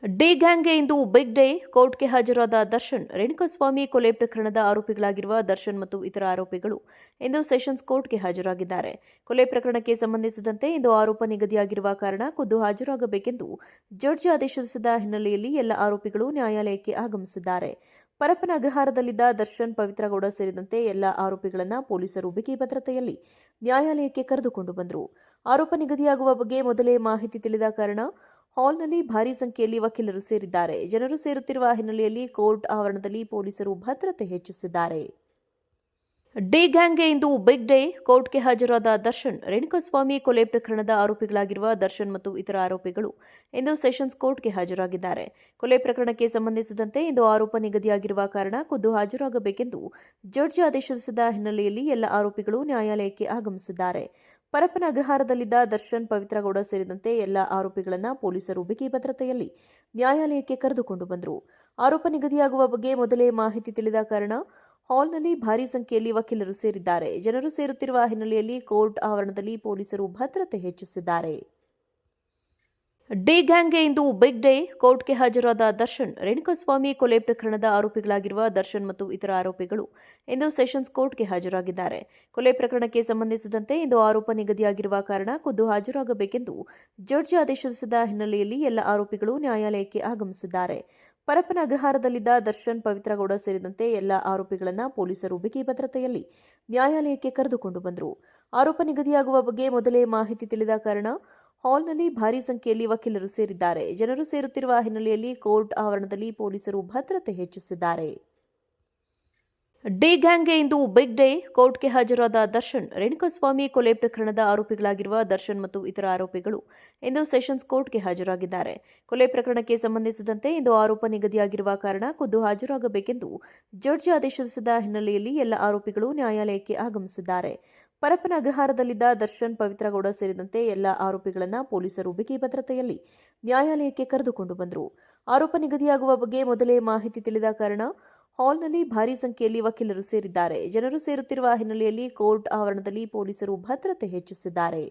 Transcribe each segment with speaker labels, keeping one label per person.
Speaker 1: D ಗ್ಯಾಂಗ್ಗೆ ಇಂದು big day. ಕೋರ್ಟ್ಗೆ ಹಾಜರಾದ ದರ್ಶನ್. ರೇಣುಕಾಸ್ವಾಮಿ ಕೊಲೆ ಪ್ರಕರಣದ ಆರೋಪಿಗಳಾಗಿರುವ ದರ್ಶನ್ ಮತ್ತು ಇತರ ಆರೋಪಿಗಳು ಇಂದು ಸೆಷನ್ಸ್ ಕೋರ್ಟ್ಗೆ ಹಾಜರಾಗಿದ್ದಾರೆ. ಕೊಲೆ ಪ್ರಕರಣಕ್ಕೆ ಸಂಬಂಧಿಸಿದಂತೆ ಇಂದು ಆರೋಪ ನಿಗದಿಯಾಗಿರುವ ಕಾರಣ ಖುದ್ದು ಹಾಜರಾಗಬೇಕೆಂದು ಜಡ್ಜ್ ಆದೇಶಿಸಿದ ಹಿನ್ನೆಲೆಯಲ್ಲಿ ಎಲ್ಲ ಆರೋಪಿಗಳು ನ್ಯಾಯಾಲಯಕ್ಕೆ ಆಗಮಿಸಿದ್ದಾರೆ. ಪರಪ್ಪನ ಅಗ್ರಹಾರದಲ್ಲಿದ್ದ ದರ್ಶನ್, ಪವಿತ್ರಗೌಡ ಸೇರಿದಂತೆ ಎಲ್ಲ ಆರೋಪಿಗಳನ್ನು ಪೊಲೀಸರು ಬಿಗಿ ಭದ್ರತೆಯಲ್ಲಿ ನ್ಯಾಯಾಲಯಕ್ಕೆ ಕರೆದುಕೊಂಡು ಬಂದರು. ಆರೋಪ ನಿಗದಿಯಾಗುವ ಬಗ್ಗೆ ಮೊದಲೇ ಮಾಹಿತಿ ತಿಳಿದ ಕಾರಣ ಹಾಲ್ನಲ್ಲಿ ಭಾರೀ ಸಂಖ್ಯೆಯಲ್ಲಿ ವಕೀಲರು ಸೇರಿದ್ದಾರೆ. ಜನರು ಸೇರುತ್ತಿರುವ ಹಿನ್ನೆಲೆಯಲ್ಲಿ ಕೋರ್ಟ್ ಆವರಣದಲ್ಲಿ ಪೊಲೀಸರು ಭದ್ರತೆ ಹೆಚ್ಚಿಸಿದ್ದಾರೆ. ಡಿ ಗ್ಯಾಂಗ್ಗೆ ಇಂದು ಬಿಗ್ ಡೇ. ಕೋರ್ಟ್ಗೆ ಹಾಜರಾದ ದರ್ಶನ್. ರೇಣುಕಾಸ್ವಾಮಿ ಕೊಲೆ ಪ್ರಕರಣದ ಆರೋಪಿಗಳಾಗಿರುವ ದರ್ಶನ್ ಮತ್ತು ಇತರ ಆರೋಪಿಗಳು ಇಂದು ಸೆಷನ್ಸ್ ಕೋರ್ಟ್ಗೆ ಹಾಜರಾಗಿದ್ದಾರೆ. ಕೊಲೆ ಪ್ರಕರಣಕ್ಕೆ ಸಂಬಂಧಿಸಿದಂತೆ ಇಂದು ಆರೋಪ ನಿಗದಿಯಾಗಿರುವ ಕಾರಣ ಖುದ್ದು ಹಾಜರಾಗಬೇಕೆಂದು ಜಡ್ಜ್ ಆದೇಶಿಸಿದ ಹಿನ್ನೆಲೆಯಲ್ಲಿ ಎಲ್ಲ ಆರೋಪಿಗಳು ನ್ಯಾಯಾಲಯಕ್ಕೆ ಆಗಮಿಸಿದ್ದಾರೆ. ಪರಪ್ಪನ ಅಗ್ರಹಾರದಲ್ಲಿದ್ದ ದರ್ಶನ್, ಪವಿತ್ರಗೌಡ ಸೇರಿದಂತೆ ಎಲ್ಲ ಆರೋಪಿಗಳನ್ನು ಪೊಲೀಸರು ಬಿಗಿ ಭದ್ರತೆಯಲ್ಲಿ ನ್ಯಾಯಾಲಯಕ್ಕೆ ಕರೆದುಕೊಂಡು ಬಂದರು. ಆರೋಪ ನಿಗದಿಯಾಗುವ ಬಗ್ಗೆ ಮೊದಲೇ ಮಾಹಿತಿ ತಿಳಿದ ಕಾರಣ ಹಾಲ್ನಲ್ಲಿ ಭಾರೀ ಸಂಖ್ಯೆಯಲ್ಲಿ ವಕೀಲರು ಸೇರಿದ್ದಾರೆ. ಜನರು ಸೇರುತ್ತಿರುವ ಹಿನ್ನೆಲೆಯಲ್ಲಿ ಕೋರ್ಟ್ ಆವರಣದಲ್ಲಿ ಪೊಲೀಸರು ಭದ್ರತೆ ಹೆಚ್ಚಿಸಿದ್ದಾರೆ. ಡಿ ಗ್ಯಾಂಗ್ಗೆ ಇಂದು ಬಿಗ್ ಡೇ. ಕೋರ್ಟ್ಗೆ ಹಾಜರಾದ ದರ್ಶನ್. ರೇಣುಕಾಸ್ವಾಮಿ ಕೊಲೆ ಪ್ರಕರಣದ ಆರೋಪಿಗಳಾಗಿರುವ ದರ್ಶನ್ ಮತ್ತು ಇತರ ಆರೋಪಿಗಳು ಇಂದು ಸೆಷನ್ಸ್ ಕೋರ್ಟ್ಗೆ ಹಾಜರಾಗಿದ್ದಾರೆ. ಕೊಲೆ ಪ್ರಕರಣಕ್ಕೆ ಸಂಬಂಧಿಸಿದಂತೆ ಇಂದು ಆರೋಪ ನಿಗದಿಯಾಗಿರುವ ಕಾರಣ ಖುದ್ದು ಹಾಜರಾಗಬೇಕೆಂದು ಜಡ್ಜ್ ಆದೇಶಿಸಿದ ಹಿನ್ನೆಲೆಯಲ್ಲಿ ಎಲ್ಲ ಆರೋಪಿಗಳು ನ್ಯಾಯಾಲಯಕ್ಕೆ ಆಗಮಿಸಿದ್ದಾರೆ. ಪರಪ್ಪನ ಅಗ್ರಹಾರದಲ್ಲಿದ್ದ ದರ್ಶನ್, ಪವಿತ್ರಗೌಡ ಸೇರಿದಂತೆ ಎಲ್ಲ ಆರೋಪಿಗಳನ್ನು ಪೊಲೀಸರು ಬಿಗಿ ಭದ್ರತೆಯಲ್ಲಿ ನ್ಯಾಯಾಲಯಕ್ಕೆ ಕರೆದುಕೊಂಡು ಬಂದರು. ಆರೋಪ ನಿಗದಿಯಾಗುವ ಬಗ್ಗೆ ಮೊದಲೇ ಮಾಹಿತಿ ತಿಳಿದ ಕಾರಣ ಹಾಲ್ನಲ್ಲಿ ಭಾರೀ ಸಂಖ್ಯೆಯಲ್ಲಿ ವಕೀಲರು ಸೇರಿದ್ದಾರೆ. ಜನರು ಸೇರುತ್ತಿರುವ ಹಿನ್ನೆಲೆಯಲ್ಲಿ ಕೋರ್ಟ್ ಆವರಣದಲ್ಲಿ ಪೊಲೀಸರು ಭದ್ರತೆ ಹೆಚ್ಚಿಸಿದ್ದಾರೆ. ಡಿ ಗ್ಯಾಂಗ್ಗೆ ಇಂದು ಬಿಗ್ ಡೇ. ಕೋರ್ಟ್ಗೆ ಹಾಜರಾದ ದರ್ಶನ್. ರೇಣುಕಾಸ್ವಾಮಿ ಕೊಲೆ ಪ್ರಕರಣದ ಆರೋಪಿಗಳಾಗಿರುವ ದರ್ಶನ್ ಮತ್ತು ಇತರ ಆರೋಪಿಗಳು ಇಂದು ಸೆಷನ್ಸ್ ಕೋರ್ಟ್ಗೆ ಹಾಜರಾಗಿದ್ದಾರೆ. ಕೊಲೆ ಪ್ರಕರಣಕ್ಕೆ ಸಂಬಂಧಿಸಿದಂತೆ ಇಂದು ಆರೋಪ ನಿಗದಿಯಾಗಿರುವ ಕಾರಣ ಖುದ್ದು ಹಾಜರಾಗಬೇಕೆಂದು ಜಡ್ಜ್ ಆದೇಶಿಸಿದ ಹಿನ್ನೆಲೆಯಲ್ಲಿ ಎಲ್ಲ ಆರೋಪಿಗಳು ನ್ಯಾಯಾಲಯಕ್ಕೆ ಆಗಮಿಸಿದ್ದಾರೆ. ಪರಪ್ಪನ ಅಗ್ರಹಾರದಲ್ಲಿದ್ದ ದರ್ಶನ್, ಪವಿತ್ರಗೌಡ ಸೇರಿದಂತೆ ಎಲ್ಲ ಆರೋಪಿಗಳನ್ನು ಪೊಲೀಸರು ಬಿಗಿ ಭದ್ರತೆಯಲ್ಲಿ ನ್ಯಾಯಾಲಯಕ್ಕೆ ಕರೆದುಕೊಂಡು ಬಂದರು. ಆರೋಪ ನಿಗದಿಯಾಗುವ ಬಗ್ಗೆ ಮೊದಲೇ ಮಾಹಿತಿ ತಿಳಿದ ಕಾರಣ ಹಾಲ್ನಲ್ಲಿ ಭಾರೀ ಸಂಖ್ಯೆಯಲ್ಲಿ ವಕೀಲರು ಸೇರಿದ್ದಾರೆ. ಜನರು ಸೇರುತ್ತಿರುವ ಹಿನ್ನೆಲೆಯಲ್ಲಿ ಕೋರ್ಟ್ ಆವರಣದಲ್ಲಿ ಪೊಲೀಸರು ಭದ್ರತೆ ಹೆಚ್ಚಿಸಿದ್ದಾರೆ.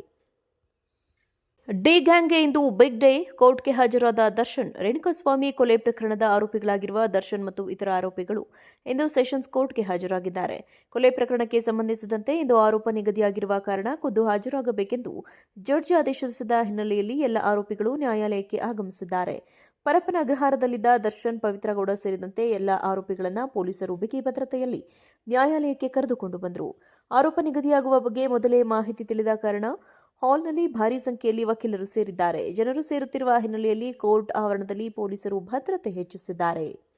Speaker 1: ಡಿ ಗ್ಯಾಂಗ್ಗೆ ಇಂದು ಬಿಗ್ ಡೇ. ಕೋರ್ಟ್ಗೆ ಹಾಜರಾದ ದರ್ಶನ್. ರೇಣುಕಾಸ್ವಾಮಿ ಕೊಲೆ ಪ್ರಕರಣದ ಆರೋಪಿಗಳಾಗಿರುವ ದರ್ಶನ್ ಮತ್ತು ಇತರ ಆರೋಪಿಗಳು ಇಂದು ಸೆಷನ್ಸ್ ಕೋರ್ಟ್ಗೆ ಹಾಜರಾಗಿದ್ದಾರೆ. ಕೊಲೆ ಪ್ರಕರಣಕ್ಕೆ ಸಂಬಂಧಿಸಿದಂತೆ ಇಂದು ಆರೋಪ ನಿಗದಿಯಾಗಿರುವ ಕಾರಣ ಖುದ್ದು ಹಾಜರಾಗಬೇಕೆಂದು ಜಡ್ಜ್ ಆದೇಶಿಸಿದ ಹಿನ್ನೆಲೆಯಲ್ಲಿ ಎಲ್ಲ ಆರೋಪಿಗಳು ನ್ಯಾಯಾಲಯಕ್ಕೆ ಆಗಮಿಸಿದ್ದಾರೆ. ಪರಪ್ಪನ ಅಗ್ರಹಾರದಲ್ಲಿದ್ದ ದರ್ಶನ್, ಪವಿತ್ರಗೌಡ ಸೇರಿದಂತೆ ಎಲ್ಲ ಆರೋಪಿಗಳನ್ನು ಪೊಲೀಸರು ಬಿಗಿ ಭದ್ರತೆಯಲ್ಲಿ ನ್ಯಾಯಾಲಯಕ್ಕೆ ಕರೆದುಕೊಂಡು ಬಂದರು. ಆರೋಪ ನಿಗದಿಯಾಗುವ ಬಗ್ಗೆ ಮೊದಲೇ ಮಾಹಿತಿ ತಿಳಿದ ಕಾರಣ ಹಾಲ್ನಲ್ಲಿ ಭಾರೀ ಸಂಖ್ಯೆಯಲ್ಲಿ ವಕೀಲರು ಸೇರಿದ್ದಾರೆ. ಜನರು ಸೇರುತ್ತಿರುವ ಹಿನ್ನೆಲೆಯಲ್ಲಿ ಕೋರ್ಟ್ ಆವರಣದಲ್ಲಿ ಪೊಲೀಸರು ಭದ್ರತೆ ಹೆಚ್ಚಿಸಿದ್ದಾರೆ.